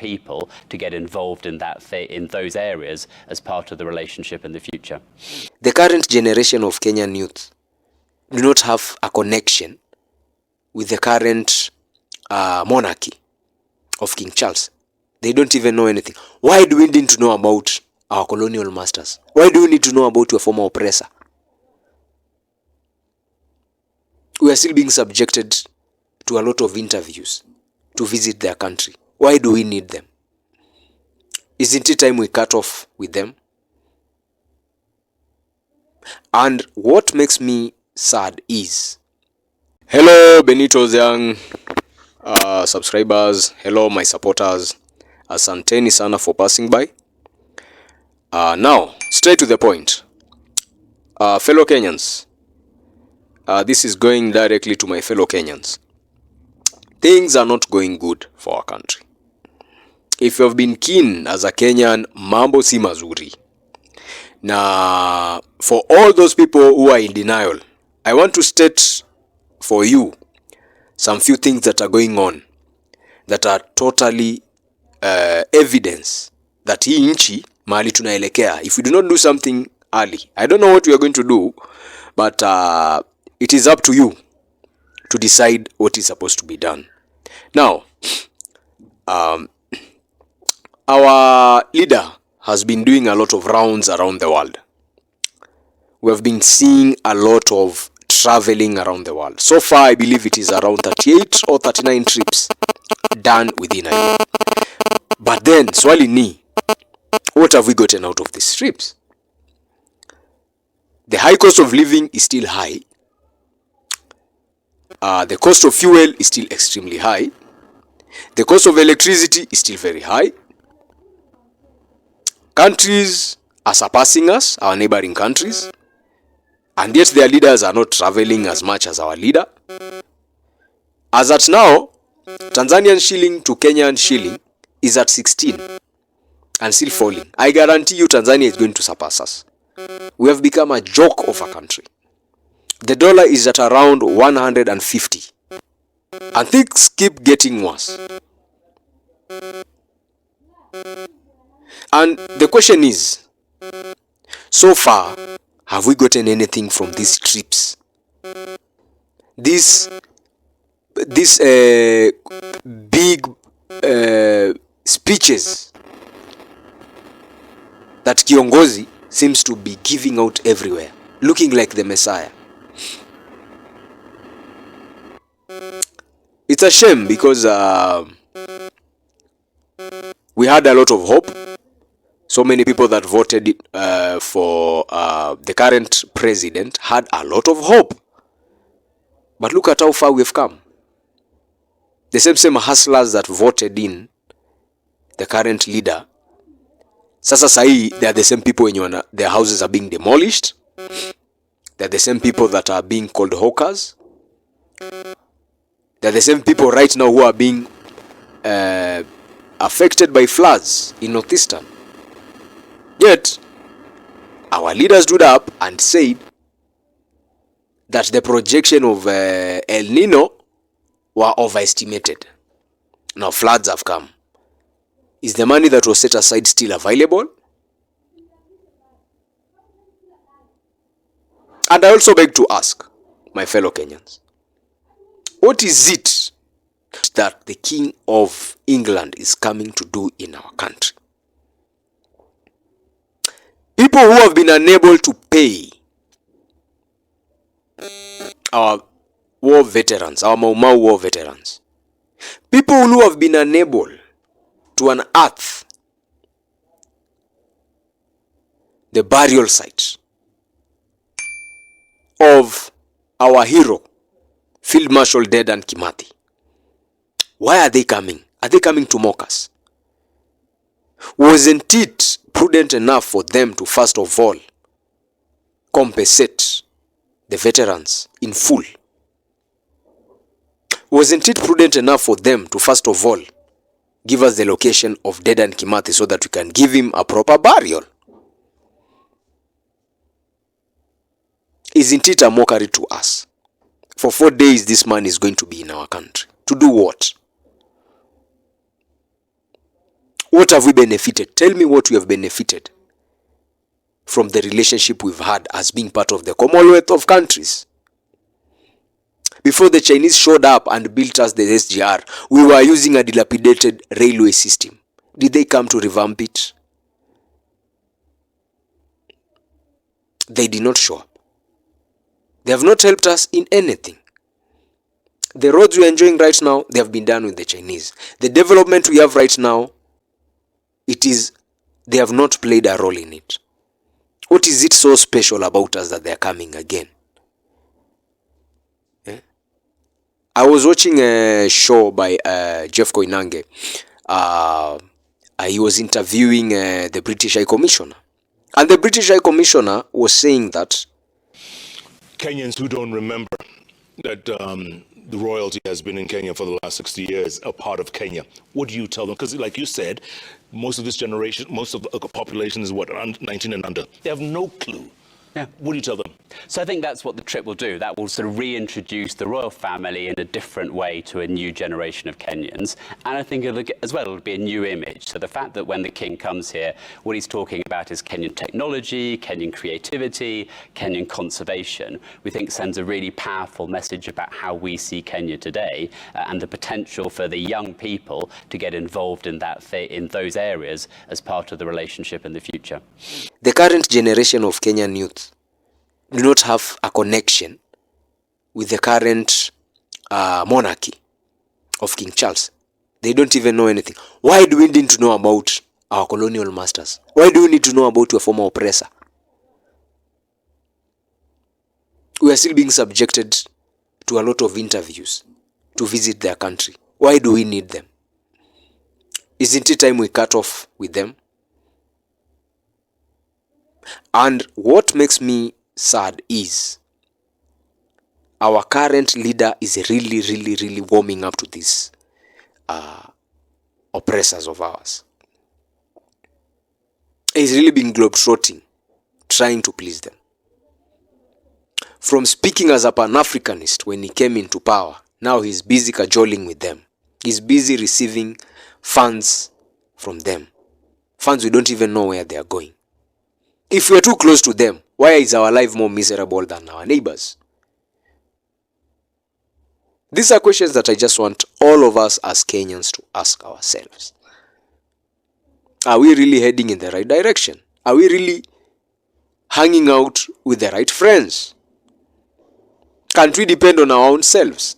people to get involved in in those areas as part of the relationship in the future. The current generation of Kenyan youth do not have a connection with the current monarchy of King Charles. They don't even know anything. Why do we need to know about our colonial masters? Why do we need to know about your former oppressor? We are still being subjected to a lot of interviews to visit their country. Why do we need them? Isn't it time we cut off with them? And what makes me sad is, hello Benito's young subscribers, hello my supporters, asanteni sana for passing by. Now, straight to the point. Fellow Kenyans, this is going directly to my fellow Kenyans. Things are not going good for our country. If you have been keen as a Kenyan, mambo si mazuri. Now, for all those people who are in denial, I want to state for you some few things that are going on that are totally evidence that hii nchi mahali tunaelekea, if we do not do something early, I don't know what we are going to do, but it is up to you to decide what is supposed to be done. Now, our leader has been doing a lot of rounds around the world. We have been seeing a lot of traveling around the world. So far, I believe it is around 38 or 39 trips done within a year. But then, swali ni, what have we gotten out of these trips? The high cost of living is still high. The cost of fuel is still extremely high. The cost of electricity is still very high. Countries are surpassing us, our neighboring countries, and yet their leaders are not traveling as much as our leader. As at now, Tanzanian shilling to Kenyan shilling is at 16 and still falling. I guarantee you Tanzania is going to surpass us. We have become a joke of a country. The dollar is at around 150. And things keep getting worse. And the question is, so far, have we gotten anything from these trips? These big speeches that Kiongozi seems to be giving out everywhere, looking like the Messiah. It's a shame because we had a lot of hope. So many people that voted for the current president had a lot of hope. But look at how far we've come. The same hustlers that voted in the current leader, sasa sahi, they are the same people when their houses are being demolished. They are the same people that are being called hawkers. They are the same people right now who are being affected by floods in Northeastern. Yet, our leaders stood up and said that the projection of El Nino were overestimated. Now floods have come. Is the money that was set aside still available? And I also beg to ask, my fellow Kenyans, what is it that the King of England is coming to do in our country? People who have been unable to pay our war veterans, our Mau Mau war veterans, people who have been unable to unearth the burial site of our hero, Field Marshal Dedan Kimathi. Why are they coming? Are they coming to mock us? Wasn't it prudent enough for them to first of all compensate the veterans in full? Wasn't it prudent enough for them to first of all give us the location of Dedan Kimathi so that we can give him a proper burial? Isn't it a mockery to us? For 4 days this man is going to be in our country. To do what? What have we benefited? Tell me what we have benefited from the relationship we've had as being part of the Commonwealth of countries. Before the Chinese showed up and built us the SGR, we were using a dilapidated railway system. Did they come to revamp it? They did not show up. They have not helped us in anything. The roads we are enjoying right now, they have been done with the Chinese. The development we have right now, they have not played a role in it. What is it so special about us that they are coming again? I was watching a show by Jeff Koinange. He was interviewing the British High Commissioner. And the British High Commissioner was saying that Kenyans who don't remember that the royalty has been in Kenya for the last 60 years, a part of Kenya. What do you tell them? Because like you said, most of this generation, most of the population is what, 19 and under. They have no clue. Yeah. What do you tell them? So I think that's what the trip will do. That will sort of reintroduce the royal family in a different way to a new generation of Kenyans. And I think as well, it'll be a new image. So the fact that when the king comes here, what he's talking about is Kenyan technology, Kenyan creativity, Kenyan conservation, we think sends a really powerful message about how we see Kenya today and the potential for the young people to get involved in in those areas as part of the relationship in the future. the current generation of Kenyan youth do not have a connection with the current monarchy of King Charles. They don't even know anything. Why do we need to know about our colonial masters? Why do we need to know about your former oppressor? We are still being subjected to a lot of interviews to visit their country. Why do we need them? Isn't it time we cut off with them? And what makes me sad is our current leader is really warming up to these oppressors of ours. He's really been globetrotting, trying to please them. From speaking as a Pan-Africanist when he came into power, now he's busy cajoling with them. He's busy receiving funds from them. Funds we don't even know where they are going. If we're too close to them, why is our life more miserable than our neighbors? These are questions that I just want all of us as Kenyans to ask ourselves. Are we really heading in the right direction? Are we really hanging out with the right friends? Can't we depend on our own selves?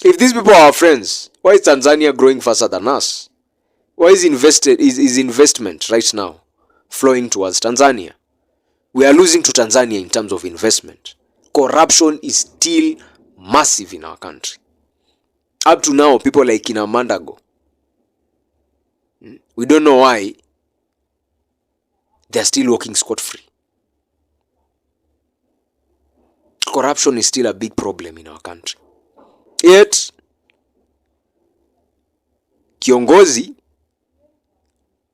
If these people are our friends, why is Tanzania growing faster than us? Why is investment right now flowing towards Tanzania? We are losing to Tanzania in terms of investment. Corruption is still massive in our country. Up to now, people like Kina Mandago, we don't know why they are still walking scot-free. Corruption is still a big problem in our country. Yet, kiongozi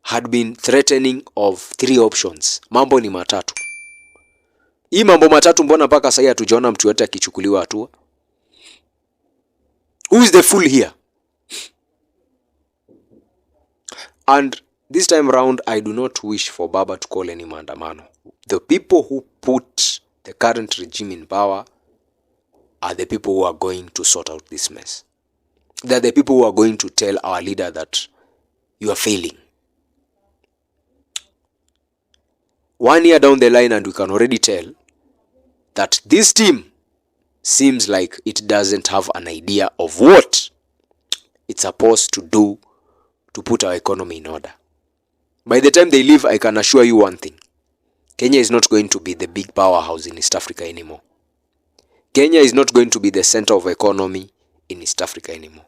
had been threatening of 3 options. Mambo ni matatu. Hii mambo matatu mbona mpaka sasa hatujaona mtu yote akichukuliwa hatua? Who is the fool here? And this time round, I do not wish for Baba to call any maandamano. The people who put the current regime in power are the people who are going to sort out this mess. They are the people who are going to tell our leader that you are failing. 1 year down the line, and we can already tell that this team seems like it doesn't have an idea of what it's supposed to do to put our economy in order. By the time they leave, I can assure you one thing. Kenya is not going to be the big powerhouse in East Africa anymore. Kenya is not going to be the center of economy in East Africa anymore.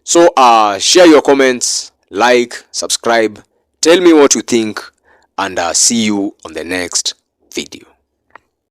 So share your comments, like, subscribe, tell me what you think, and see you on the next video.